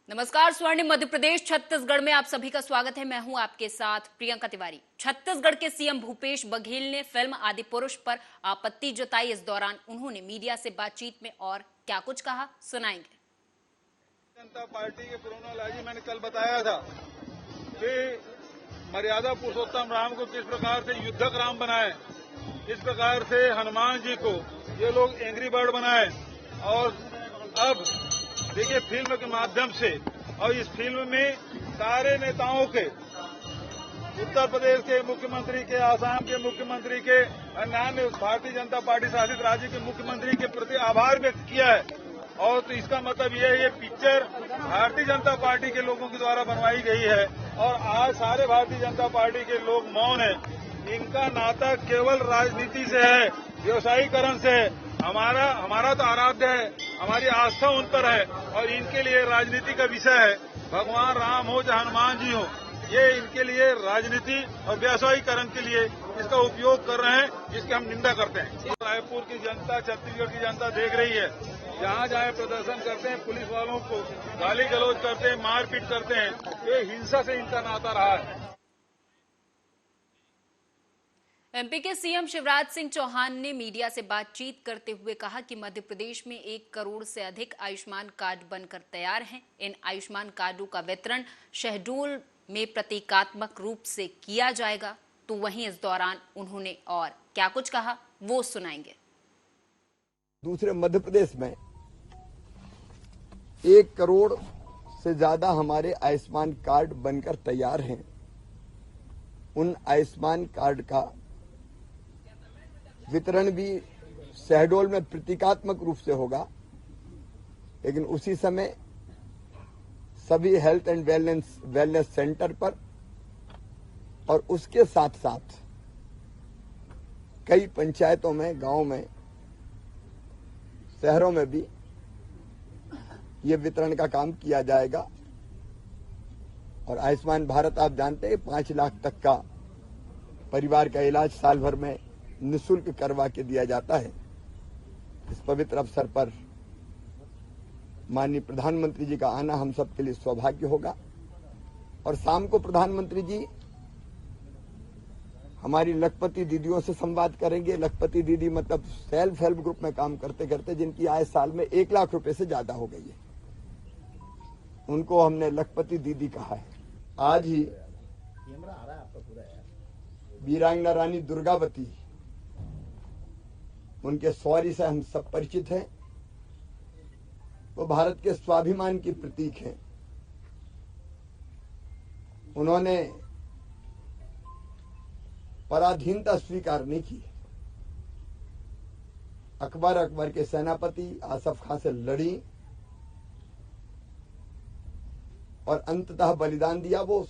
नमस्कार। स्वर्णिम मध्य प्रदेश छत्तीसगढ़ में आप सभी का स्वागत है। मैं हूं आपके साथ प्रियंका तिवारी। छत्तीसगढ़ के सीएम भूपेश बघेल ने फिल्म आदिपुरुष पर आपत्ति जताई। इस दौरान उन्होंने मीडिया से बातचीत में और क्या कुछ कहा, सुनाएंगे। जनता पार्टी के पुराना लाजी मैंने कल बताया था कि मर्यादा पुरुषोत्तम राम को किस प्रकार से युद्धक राम बनाए, किस प्रकार से हनुमान जी को ये लोग एंग्री बर्ड बनाए। और अब देखिए फिल्म के माध्यम से, और इस फिल्म में सारे नेताओं के, उत्तर प्रदेश के मुख्यमंत्री के, आसाम के मुख्यमंत्री के, अन्य भारतीय जनता पार्टी शासित राज्य के मुख्यमंत्री के प्रति आभार व्यक्त किया है। और तो इसका मतलब यह है, ये पिक्चर भारतीय जनता पार्टी के लोगों के द्वारा बनवाई गई है और आज सारे भारतीय जनता पार्टी के लोग मौन है। इनका नाता केवल राजनीति से है, व्यवसायीकरण से है। हमारा तो आराध्य है, हमारी आस्था उन पर है और इनके लिए राजनीति का विषय है। भगवान राम हो चाहे हनुमान जी हो, ये इनके लिए राजनीति और व्यवसायीकरण के लिए इसका उपयोग कर रहे हैं, जिसकी हम निंदा करते हैं। रायपुर की जनता, छत्तीसगढ़ की जनता देख रही है, जहाँ जहाँ प्रदर्शन करते हैं पुलिस वालों को गाली गलौज करते हैं, मारपीट करते हैं। ये हिंसा से इनका नाता रहा है। एमपी के सीएम शिवराज सिंह चौहान ने मीडिया से बातचीत करते हुए कहा कि मध्य प्रदेश में 1 करोड़ से अधिक आयुष्मान कार्ड बनकर तैयार हैं। इन आयुष्मान कार्डों का वितरण शहडोल में प्रतीकात्मक रूप से किया जाएगा। तो वहीं इस दौरान उन्होंने और क्या कुछ कहा, वो सुनाएंगे। दूसरे मध्य प्रदेश में 1 करोड़ से ज्यादा हमारे आयुष्मान कार्ड बनकर तैयार हैं। उन आयुष्मान कार्ड का वितरण भी शहडोल में प्रतीकात्मक रूप से होगा, लेकिन उसी समय सभी हेल्थ एंड वेलनेस सेंटर पर और उसके साथ साथ कई पंचायतों में, गांव में, शहरों में भी ये वितरण का काम किया जाएगा। और आयुष्मान भारत आप जानते हैं 5 लाख तक का परिवार का इलाज साल भर में निःशुल्क करवा के दिया जाता है। इस पवित्र अवसर पर माननीय प्रधानमंत्री जी का आना हम सबके लिए सौभाग्य होगा। और शाम को प्रधानमंत्री जी हमारी लखपति दीदियों से संवाद करेंगे। लखपति दीदी मतलब सेल्फ हेल्प ग्रुप में काम करते करते जिनकी आय साल में 1 लाख रुपए से ज्यादा हो गई है, उनको हमने लखपति दीदी कहा है। आज ही वीरांगना रानी दुर्गावती, उनके शौर्य से हम सब परिचित हैं। वो भारत के स्वाभिमान की प्रतीक हैं। उन्होंने पराधीनता स्वीकार नहीं की। अकबर के सेनापति आसफ खां से लड़ी और अंततः बलिदान दिया। वो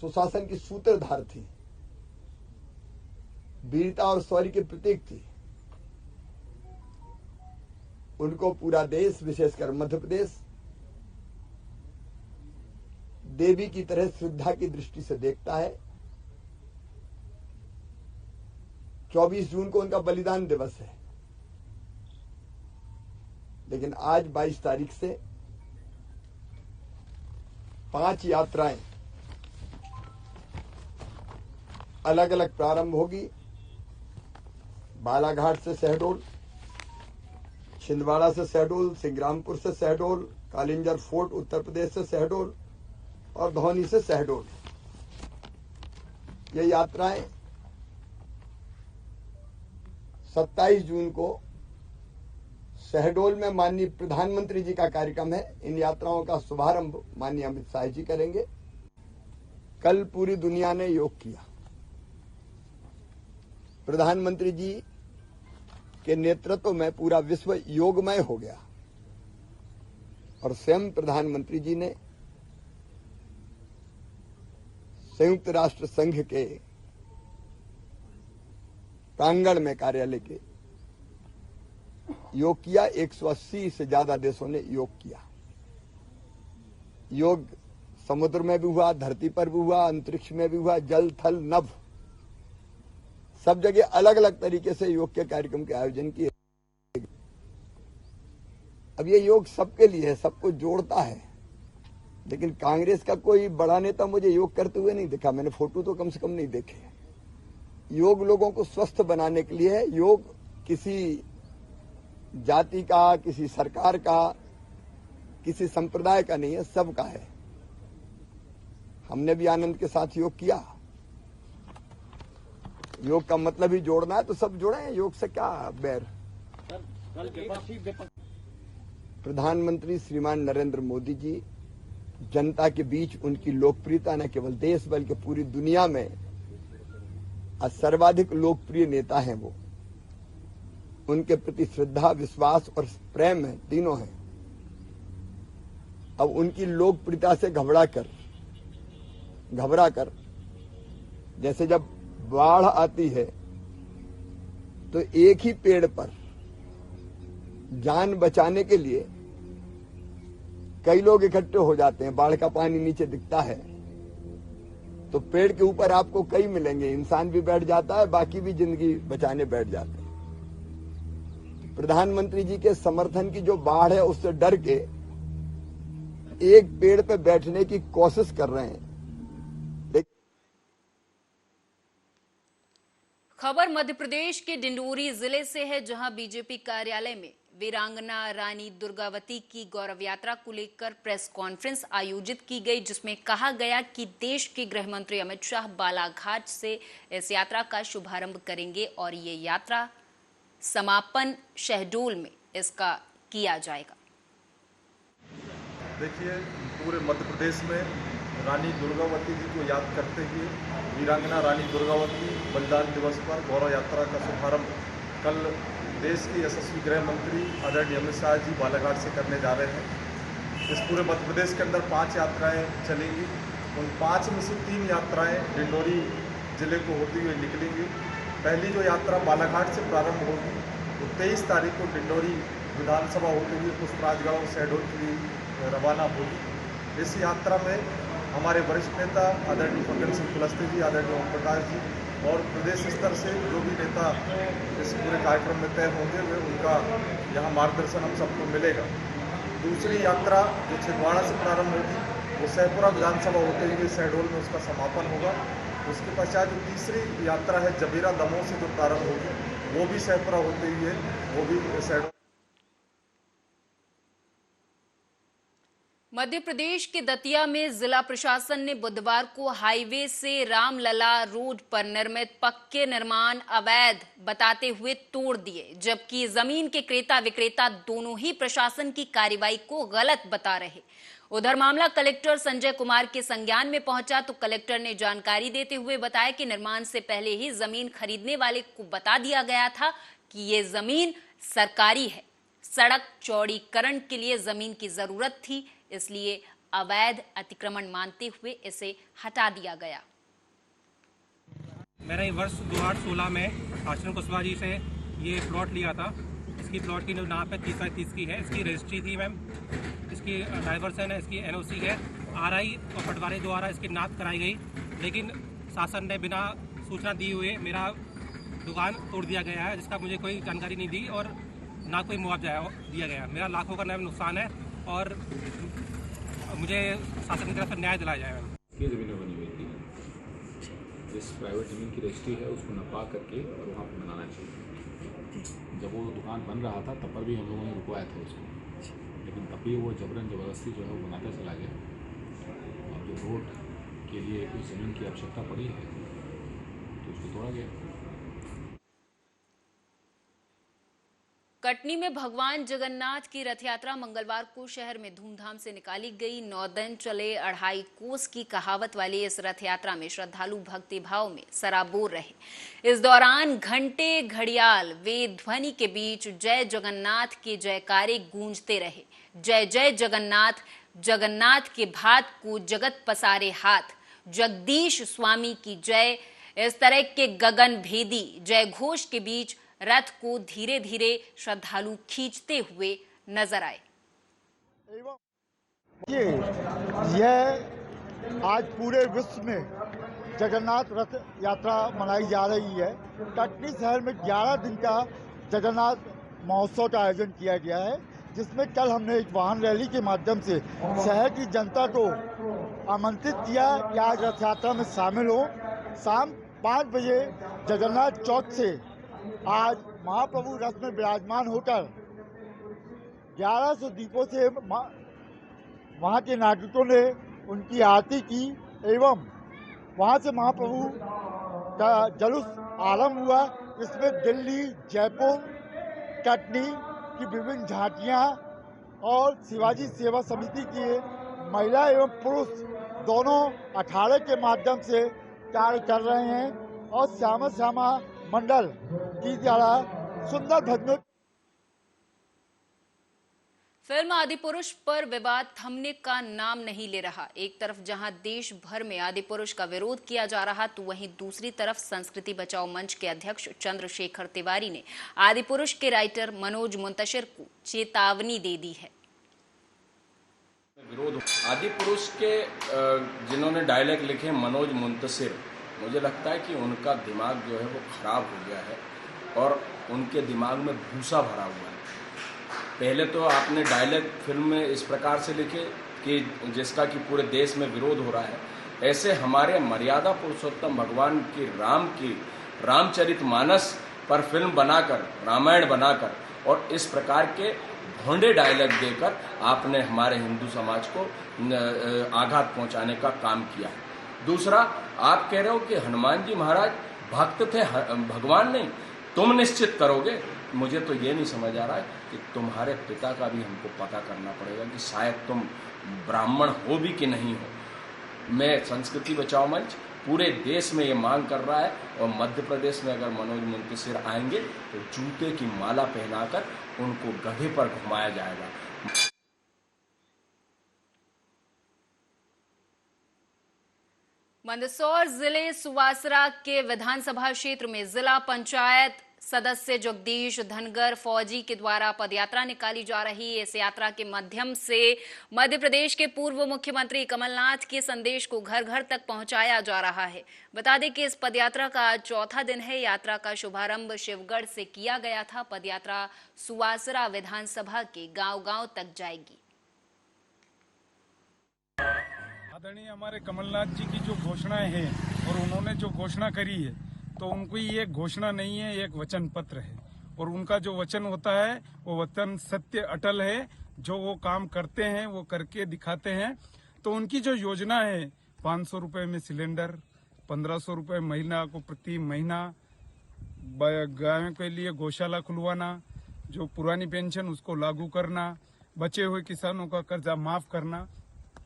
सुशासन की सूत्रधार थी, वीरता और शौर्य की प्रतीक थी। उनको पूरा देश, विशेषकर मध्य प्रदेश, देवी की तरह श्रद्धा की दृष्टि से देखता है। 24 जून को उनका बलिदान दिवस है, लेकिन आज 22 तारीख से 5 यात्राएं अलग अलग प्रारंभ होगी। बालाघाट से शहडोल, छिंदवाड़ा से शहडोल, सिंग्रामपुर से शहडोल, कालिंजर फोर्ट उत्तर प्रदेश से शहडोल और धौनी से शहडोल। ये यात्राएं 27 जून को शहडोल में माननीय प्रधानमंत्री जी का कार्यक्रम है। इन यात्राओं का शुभारंभ माननीय अमित शाह जी करेंगे। कल पूरी दुनिया ने योग किया। प्रधानमंत्री जी के नेतृत्व में पूरा विश्व योगमय हो गया और स्वयं प्रधानमंत्री जी ने संयुक्त राष्ट्र संघ के प्रांगण में, कार्यालय के, योग किया। 180 से ज्यादा देशों ने योग किया। योग समुद्र में भी हुआ, धरती पर भी हुआ, अंतरिक्ष में भी हुआ, जल थल नभ, सब जगह अलग अलग तरीके से योग के कार्यक्रम के आयोजन किए। अब ये योग सबके लिए है, सबको जोड़ता है। लेकिन कांग्रेस का कोई बड़ा नेता मुझे योग करते हुए नहीं दिखा। मैंने फोटो तो कम से कम नहीं देखे। योग लोगों को स्वस्थ बनाने के लिए है। योग किसी जाति का, किसी सरकार का, किसी संप्रदाय का नहीं है, सबका है। हमने भी आनंद के साथ योग किया। योग का मतलब ही जोड़ना है, तो सब जुड़े हैं। योग से क्या बैर। प्रधानमंत्री श्रीमान नरेंद्र मोदी जी जनता के बीच उनकी लोकप्रियता न केवल देश बल्कि पूरी दुनिया में सर्वाधिक लोकप्रिय नेता हैं। वो उनके प्रति श्रद्धा, विश्वास और प्रेम है, तीनों हैं। अब उनकी लोकप्रियता से घबरा कर जैसे जब बाढ़ आती है तो एक ही पेड़ पर जान बचाने के लिए कई लोग इकट्ठे हो जाते हैं। बाढ़ का पानी नीचे दिखता है तो पेड़ के ऊपर आपको कई मिलेंगे। इंसान भी बैठ जाता है, बाकी भी जिंदगी बचाने बैठ जाते हैं। प्रधानमंत्री जी के समर्थन की जो बाढ़ है उससे डर के एक पेड़ पे बैठने की कोशिश कर रहे हैं। खबर मध्य प्रदेश के डिंडोरी जिले से है, जहां बीजेपी कार्यालय में वीरांगना रानी दुर्गावती की गौरव यात्रा को लेकर प्रेस कॉन्फ्रेंस आयोजित की गई, जिसमें कहा गया कि देश के गृह मंत्री अमित शाह बालाघाट से इस यात्रा का शुभारंभ करेंगे और ये यात्रा समापन शहडोल में इसका किया जाएगा। देखिए, पूरे मध्य प्रदेश में रानी दुर्गावती जी को याद करते हुए वीरांगना रानी दुर्गावती बलिदान दिवस पर गौरव यात्रा का शुभारंभ कल देश के यशस्वी गृह मंत्री आदरणीय अमित शाह जी बालाघाट से करने जा रहे हैं। इस पूरे मध्य प्रदेश के अंदर 5 यात्राएं चलेंगी। उन 5 में से 3 यात्राएं डिंडोरी जिले को होती हुई निकलेंगी। पहली जो यात्रा बालाघाट से प्रारंभ होगी वो 23 तारीख को डिंडोरी विधानसभा होते हुए पुष्पराजगढ़ और शहडोल के लिए रवाना होगी। इस यात्रा में हमारे वरिष्ठ नेता आदरणीय फग्गन सिंह कुलस्ते जी, आदरणीय ओम प्रकाश जी और प्रदेश स्तर से जो भी नेता इस पूरे कार्यक्रम में तय होंगे वे उनका यहाँ मार्गदर्शन हम सबको मिलेगा। दूसरी यात्रा जो छिंदवाड़ा से प्रारंभ होगी वो सहपुरा विधानसभा होते हुए शहडोल में उसका समापन होगा। उसके पश्चात जो तीसरी यात्रा है जबीरा दमोह से जो प्रारंभ होगी वो भी सहपुरा होते हुए वो भी शहडोल। मध्य प्रदेश के दतिया में जिला प्रशासन ने बुधवार को हाईवे से रामलला रोड पर निर्मित पक्के निर्माण अवैध बताते हुए तोड़ दिए, जबकि जमीन के क्रेता विक्रेता दोनों ही प्रशासन की कार्रवाई को गलत बता रहे। उधर मामला कलेक्टर संजय कुमार के संज्ञान में पहुंचा तो कलेक्टर ने जानकारी देते हुए बताया कि निर्माण से पहले ही जमीन खरीदने वाले को बता दिया गया था कि ये जमीन सरकारी है। सड़क चौड़ीकरण के लिए जमीन की जरूरत थी, इसलिए अवैध अतिक्रमण मानते हुए इसे हटा दिया गया। मैंने वर्ष 2016 में आश्रम कुशवाहा जी से ये प्लॉट लिया था। इसकी प्लॉट की जो नाप है 30/30 की है। इसकी रजिस्ट्री थी मैम, इसकी डाइवर्सन है, इसकी NOC है। RI और पटवारी द्वारा इसकी नाप कराई गई, लेकिन शासन ने बिना सूचना दिए हुए मेरा दुकान तोड़ दिया गया है, जिसका मुझे कोई जानकारी नहीं दी और ना कोई मुआवजा दिया गया। मेरा लाखों का नुकसान है और मुझे शासन की तरफ से न्याय दिलाया जाए। ये ज़मीनें बनी हुई थी, जिस प्राइवेट ज़मीन की रजिस्ट्री है उसको नपा करके और वहाँ पर बनाना चाहिए। जब वो दुकान बन रहा था तब पर भी हम लोगों ने रुकवाया था उसको, लेकिन तब भी वो जबरन ज़बरदस्ती जो है वो बनाता चला गया। और जो रोड के लिए उस ज़मीन की आवश्यकता पड़ी है तो उसको तोड़ा गया। कटनी में भगवान जगन्नाथ की रथ यात्रा मंगलवार को शहर में धूमधाम से निकाली गई। 9 दिन चले 2.5 कोस की कहावत वाली इस रथ यात्रा में श्रद्धालु भक्ति भाव में सराबोर रहे। इस दौरान घंटे घड़ियाल वेद ध्वनि के बीच जय जगन्नाथ के जयकारे गूंजते रहे। जय जय जगन्नाथ, जगन्नाथ के भात को जगत पसारे हाथ, जगदीश स्वामी की जय। इस तरह के गगन भेदी जय घोष के बीच रथ को धीरे धीरे श्रद्धालु खींचते हुए नजर आए। यह आज पूरे विश्व में जगन्नाथ रथ यात्रा मनाई जा रही है। कटनी शहर में 11 दिन का जगन्नाथ महोत्सव का आयोजन किया गया है, जिसमें कल हमने एक वाहन रैली के माध्यम से शहर की जनता को आमंत्रित किया कि आज रथ यात्रा में शामिल हो। शाम 5 बजे जगन्नाथ चौक से आज महाप्रभु रथ में विराजमान होकर 1100 दीपों से वहाँ के नागरिकों ने उनकी आरती की एवं वहाँ से महाप्रभु का जुलूस आरंभ हुआ। इसमें दिल्ली, जयपुर, कटनी की विभिन्न झांकियाँ और शिवाजी सेवा समिति की महिला एवं पुरुष दोनों अखाड़े के माध्यम से कार्य कर रहे हैं और श्यामा श्यामा मंडल की द्वारा सुंदर भजनों। फिल्म आदिपुरुष पर विवाद थमने का नाम नहीं ले रहा। एक तरफ जहां देश भर में आदिपुरुष का विरोध किया जा रहा, तो वहीं दूसरी तरफ संस्कृति बचाओ मंच के अध्यक्ष चंद्रशेखर तिवारी ने आदिपुरुष के राइटर मनोज मुंतशिर को चेतावनी दे दी है। विरोध आदिपुरुष के जिन्होंने डायलॉग लिखे मनोज मुंतशिर, मुझे लगता है कि उनका दिमाग जो है वो खराब हो गया है और उनके दिमाग में भूसा भरा हुआ है। पहले तो आपने डायलॉग फिल्म में इस प्रकार से लिखे कि जिसका कि पूरे देश में विरोध हो रहा है। ऐसे हमारे मर्यादा पुरुषोत्तम भगवान की रामचरितमानस पर फिल्म बनाकर, रामायण बनाकर और इस प्रकार के भोंडे डायलॉग देकर आपने हमारे हिंदू समाज को आघात पहुंचाने का काम किया है। दूसरा, आप कह रहे हो कि हनुमान जी महाराज भक्त थे, भगवान नहीं, तुम निश्चित करोगे। मुझे तो ये नहीं समझ आ रहा है कि तुम्हारे पिता का भी हमको पता करना पड़ेगा कि शायद तुम ब्राह्मण हो भी कि नहीं हो। मैं संस्कृति बचाओ मंच पूरे देश में ये मांग कर रहा है और मध्य प्रदेश में अगर मनोज मुंतशिर आएंगे तो जूते की माला पहनाकर उनको गधे पर घुमाया जाएगा। मंदसौर जिले सुवासरा के विधानसभा क्षेत्र में जिला पंचायत सदस्य जगदीश धनगर फौजी के द्वारा पदयात्रा निकाली जा रही है। इस यात्रा के माध्यम से मध्य प्रदेश के पूर्व मुख्यमंत्री कमलनाथ के संदेश को घर घर तक पहुंचाया जा रहा है। बता दें कि इस पदयात्रा का आज चौथा दिन है। यात्रा का शुभारंभ शिवगढ़ से किया गया था। पदयात्रा सुवासरा विधानसभा के गांव-गांव तक जाएगी। आदरणीय हमारे कमलनाथ जी की जो घोषणाएं हैं और उन्होंने जो घोषणा करी है, तो उनकी ये घोषणा नहीं है, एक वचन पत्र है और उनका जो वचन होता है वो वचन सत्य अटल है। जो वो काम करते हैं वो करके दिखाते हैं। तो उनकी जो योजना है 500 रुपए में सिलेंडर, 1500 रुपए महीना को प्रति महीना, गायों के लिए गौशाला खुलवाना, जो पुरानी पेंशन उसको लागू करना, बचे हुए किसानों का कर्जा माफ करना,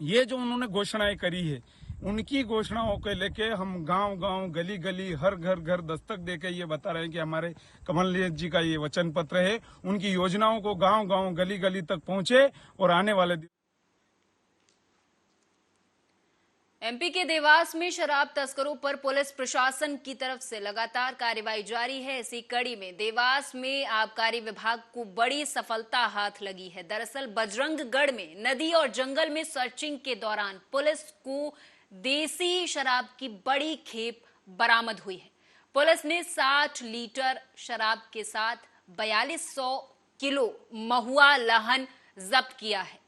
ये जो उन्होंने घोषणाएं करी है, उनकी घोषणाओं को लेके हम गांव-गांव, गली-गली, हर घर दस्तक देके ये बता रहे हैं कि हमारे कमलनाथ जी का ये वचन पत्र है। उनकी योजनाओं को गांव-गांव, गली-गली तक पहुंचे और आने वाले एमपी के देवास में शराब तस्करों पर पुलिस प्रशासन की तरफ से लगातार कार्रवाई जारी है। इसी कड़ी में देवास में आबकारी विभाग को बड़ी सफलता हाथ लगी है। दरअसल बजरंगगढ़ में नदी और जंगल में सर्चिंग के दौरान पुलिस को देसी शराब की बड़ी खेप बरामद हुई है। पुलिस ने 60 लीटर शराब के साथ 4200 किलो महुआ लहन जब्त किया है।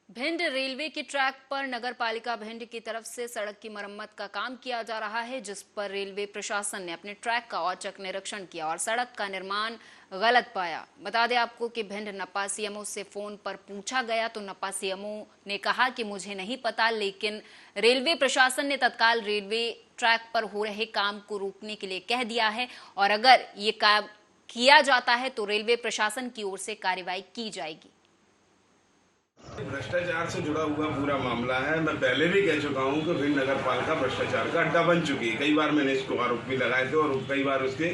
भिंड रेलवे के ट्रैक पर नगर पालिका भिंड की तरफ से सड़क की मरम्मत का काम किया जा रहा है, जिस पर रेलवे प्रशासन ने अपने ट्रैक का औचक निरीक्षण किया और सड़क का निर्माण गलत पाया। बता दें आपको कि भिंड नपा सीएमओ से फोन पर पूछा गया तो नपा सीएमओ ने कहा कि मुझे नहीं पता, लेकिन रेलवे प्रशासन ने तत्काल रेलवे ट्रैक पर हो रहे काम को रोकने के लिए कह दिया है और अगर ये काम किया जाता है तो रेलवे प्रशासन की ओर से कार्रवाई की जाएगी। भ्रष्टाचार से जुड़ा हुआ पूरा मामला है। मैं पहले भी कह चुका हूं कि भिंड नगर पालिका भ्रष्टाचार का अड्डा बन चुकी है। कई बार मैंने इसको आरोप भी लगाए थे और कई बार उसके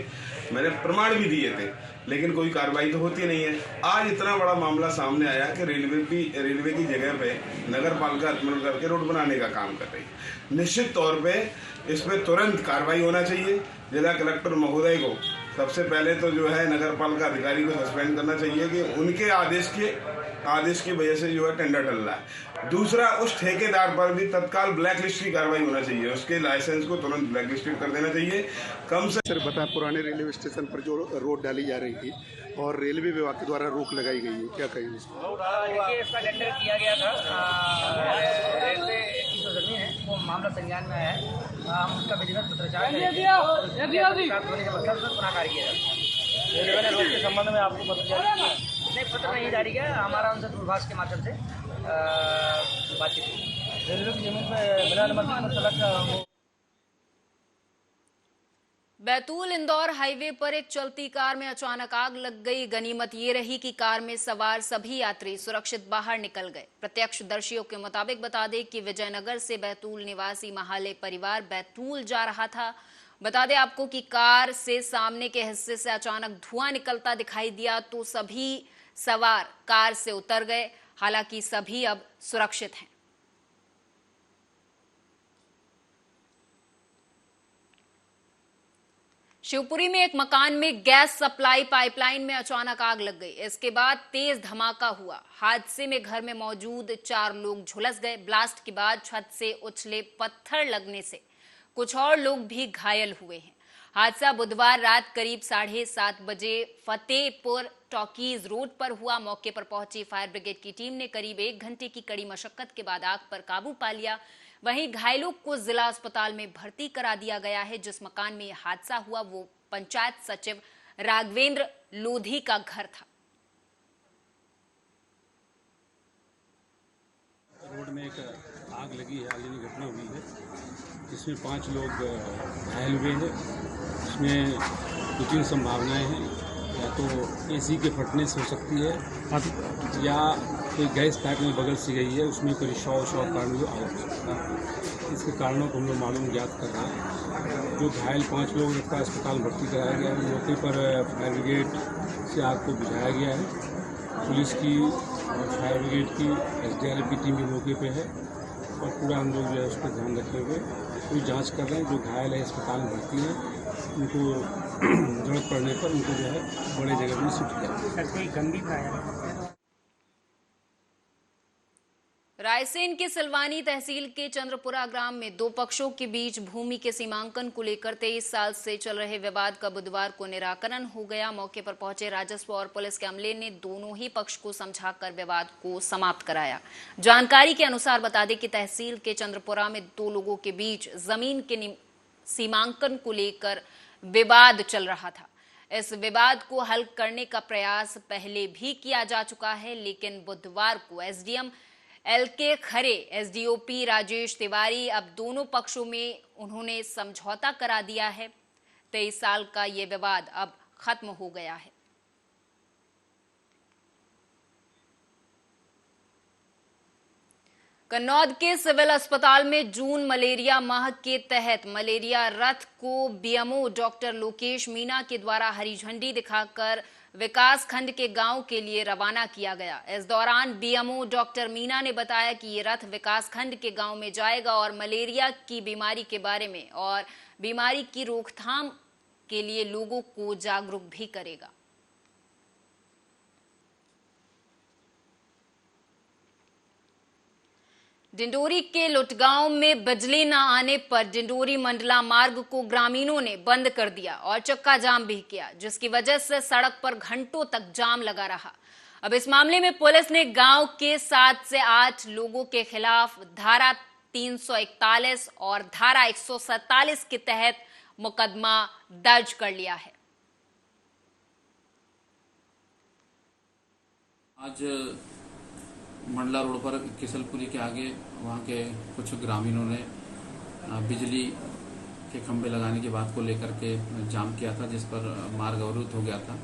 मैंने प्रमाण भी दिए थे, लेकिन कोई कार्रवाई तो होती नहीं है। आज इतना बड़ा मामला सामने आया कि रेलवे की जगह पे नगर पालिका अतिक्रमण करके रोड बनाने का काम कर रही है। निश्चित तौर पे इस पर तुरंत कार्रवाई होना चाहिए। जिला कलेक्टर महोदय को सबसे पहले तो जो है नगर पालिका अधिकारी को सस्पेंड करना चाहिए कि उनके आदेश के आदेश की वजह से जो है टेंडर टल रहा है। दूसरा, उस ठेकेदार पर भी तत्काल ब्लैक लिस्ट की कार्रवाई होना चाहिए, उसके लाइसेंस को तुरंत ब्लैक लिस्टेड कर देना चाहिए। कम से सर बताएं, पुराने रेलवे स्टेशन पर जो रोड डाली जा रही थी और रेलवे विभाग के द्वारा रोक लगाई गई है, क्या कहेंगे? देखिए, इसका टेंडर किया गया था, रेलवे की जो जमीन है वो मामला संज्ञान में आया है। हम उसका बिजनेस पत्राचार होने के मतलब उसमें पुनः कार्य किया जाता है। रेलवे ने रोड के संबंध में आपको पत्र जारी किया? नहीं, पत्र नहीं जारी किया, हमारा उनसे दूरभाष के माध्यम से बातचीत हुई। रेलवे की जमीन पर बिना अनुमति बैतूल इंदौर हाईवे पर एक चलती कार में अचानक आग लग गई। गनीमत ये रही कि कार में सवार सभी यात्री सुरक्षित बाहर निकल गए। प्रत्यक्षदर्शियों के मुताबिक बता दें कि विजयनगर से बैतूल निवासी महाले परिवार बैतूल जा रहा था। बता दें आपको कि कार से सामने के हिस्से से अचानक धुआं निकलता दिखाई दिया तो सभी सवार कार से उतर गए। हालांकि सभी अब सुरक्षित हैं। शिवपुरी में एक मकान में गैस सप्लाई पाइपलाइन में अचानक आग लग गई। इसके बाद तेज धमाका हुआ। हादसे में घर में मौजूद 4 लोग झुलस गए। ब्लास्ट के बाद छत से उछले पत्थर लगने से कुछ और लोग भी घायल हुए हैं। हादसा बुधवार रात करीब 7:30 बजे फतेहपुर टॉकीज रोड पर हुआ। मौके पर पहुंची फायर ब्रिगेड की टीम ने करीब 1 घंटे की कड़ी मशक्कत के बाद आग पर काबू पा लिया। वहीं घायलों को जिला अस्पताल में भर्ती करा दिया गया है। जिस मकान में यह हादसा हुआ वो पंचायत सचिव राघवेंद्र लोधी का घर था। रोड में एक आग लगी है, आगजनी घटना हुई है जिसमें 5 लोग घायल हुए हैं। इसमें 2-3 संभावनाएं हैं, या तो एसी के फटने से हो सकती है या कोई गैस पाइप में बगल से गई है, उसमें कोई शॉर्ट कारण जो आग हो सकता है। इसके कारणों को हम लोग मालूम ज्ञात कर रहे हैं। जो घायल 5 लोग का अस्पताल भर्ती कराया गया है। मौके पर फायर ब्रिगेड से आग को बुझाया गया है। पुलिस की और फायर ब्रिगेड की SDRF की टीम भी मौके पे है और पूरा हम लोग जो है उस पर ध्यान रखे हुए पूरी जांच कर रहे हैं। जो घायल है अस्पताल में भर्ती है, उनको जरूरत पड़ने पर उनको जो है बड़े जगह में शिफ्ट किया। रायसेन के सिलवानी तहसील के चंद्रपुरा ग्राम में 2 पक्षों के बीच भूमि के सीमांकन को लेकर 23 साल से चल रहे विवाद का बुधवार को निराकरण हो गया। मौके पर पहुंचे राजस्व और पुलिस के अमले ने दोनों ही पक्ष को समझाकर विवाद को समाप्त कराया। जानकारी के अनुसार बता दें कि तहसील के चंद्रपुरा में 2 लोगों के बीच जमीन के सीमांकन को लेकर विवाद चल रहा था। इस विवाद को हल करने का प्रयास पहले भी किया जा चुका है, लेकिन बुधवार को SDM LK खरे, SDOP राजेश तिवारी अब दोनों पक्षों में उन्होंने समझौता करा दिया है। 23 साल का ये विवाद अब खत्म हो गया है। कन्नौज के सिविल अस्पताल में जून मलेरिया माह के तहत मलेरिया रथ को BMO डॉक्टर लोकेश मीना के द्वारा हरी झंडी दिखाकर विकास खंड के गांव के लिए रवाना किया गया। इस दौरान BMO डॉक्टर मीना ने बताया कि ये रथ विकास खंड के गांव में जाएगा और मलेरिया की बीमारी के बारे में और बीमारी की रोकथाम के लिए लोगों को जागरूक भी करेगा। डिंडोरी के लुटगांव में बिजली न आने पर डिंडोरी मंडला मार्ग को ग्रामीणों ने बंद कर दिया और चक्का जाम भी किया, जिसकी वजह से सड़क पर घंटों तक जाम लगा रहा। अब इस मामले में पुलिस ने गांव के 7 से 8 लोगों के खिलाफ धारा 341 और धारा 147 के तहत मुकदमा दर्ज कर लिया है। आज मंडला रोड पर किसलपुरी के आगे वहाँ के कुछ ग्रामीणों ने बिजली के खंभे लगाने की बात को लेकर के जाम किया था, जिस पर मार्ग अवरुद्ध हो गया था।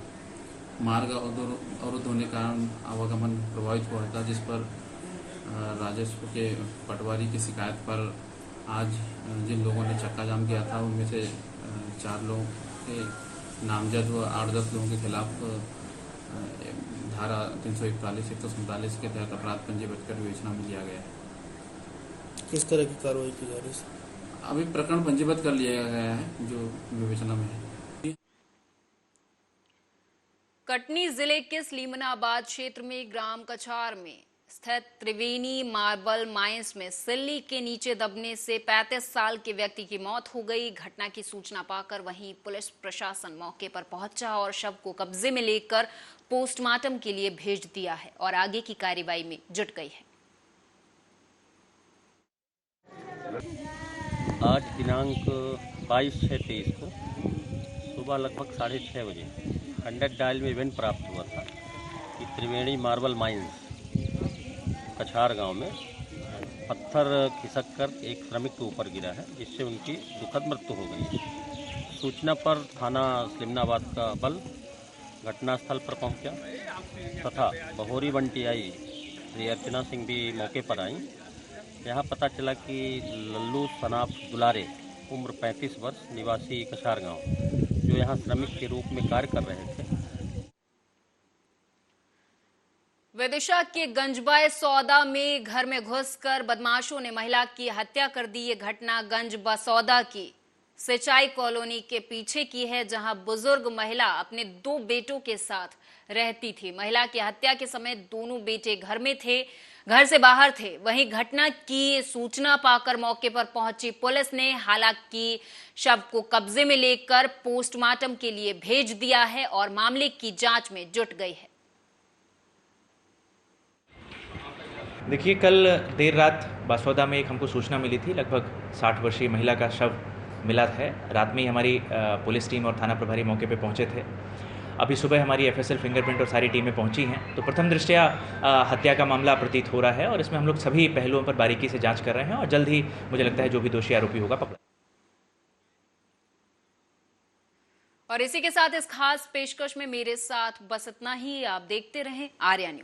मार्ग अवरुद्ध होने के कारण आवागमन प्रभावित हुआ था, जिस पर राजस्व के पटवारी की शिकायत पर आज जिन लोगों ने चक्का जाम किया था उनमें से 4 लोगों के नामजद व 8-10 लोगों के खिलाफ धारा 341, 147 के तहत अपराध पंजीबद्ध कर विवेचना में लिया गया है। किस तरह की कार्रवाई की जा रही है? अभी प्रकरण पंजीबद्ध कर लिया गया है जो विवेचना में है। कटनी जिले के सलीमनाबाद क्षेत्र में ग्राम कछार में स्थित त्रिवेणी मार्बल माइंस में सिल्ली के नीचे दबने से 35 साल के व्यक्ति की मौत हो गई। घटना की सूचना पाकर वहीं पुलिस प्रशासन मौके पर पहुंचा और शव को कब्जे में लेकर पोस्टमार्टम के लिए भेज दिया है और आगे की कार्रवाई में जुट गई है। आज दिनांक 22/6/23 को सुबह लगभग 6:30 बजे 100 डायल में इवेंट प्राप्त हुआ था कि त्रिवेणी मार्बल माइंस कछार गांव में पत्थर खिसक कर एक श्रमिक के ऊपर गिरा है, जिससे उनकी दुखद मृत्यु हो गई। सूचना पर थाना सलीमनाबाद का बल घटनास्थल पर पहुंचा तथा बहोरी बंटियाई श्री अर्चना सिंह भी मौके पर आई। यहाँ पता चला कि लल्लू सनाफ दुलारे उम्र 35 वर्ष निवासी कछार गांव, जो यहाँ श्रमिक के रूप में कार्य कर रहे थे। विदिशा के गंजबाई सौदा में घर में घुसकर बदमाशों ने महिला की हत्या कर दी। ये घटना गंज बसौदा की सिंचाई कॉलोनी के पीछे की है, जहां बुजुर्ग महिला अपने 2 बेटों के साथ रहती थी। महिला की हत्या के समय दोनों बेटे घर में थे, घर से बाहर थे। वहीं घटना की सूचना पाकर मौके पर पहुंची पुलिस ने हालांकि शव को कब्जे में लेकर पोस्टमार्टम के लिए भेज दिया है और मामले की जांच में जुट गई है। देखिए, कल देर रात बासौदा में एक हमको सूचना मिली थी। लगभग 60 वर्षीय महिला का शव मिला है। रात में ही हमारी पुलिस टीम और थाना प्रभारी मौके पे पहुंचे थे। अभी सुबह हमारी एफएसएल फिंगरप्रिंट और सारी टीमें पहुंची हैं। तो प्रथम दृष्टया हत्या का मामला प्रतीत हो रहा है और इसमें हम लोग सभी पहलुओं पर बारीकी से जांच कर रहे हैं और जल्द ही मुझे लगता है जो भी दोषी आरोपी होगा पकड़ा। और इसी के साथ इस खास पेशकश में मेरे साथ बस इतना ही। आप देखते रहें आर्या न्यूज।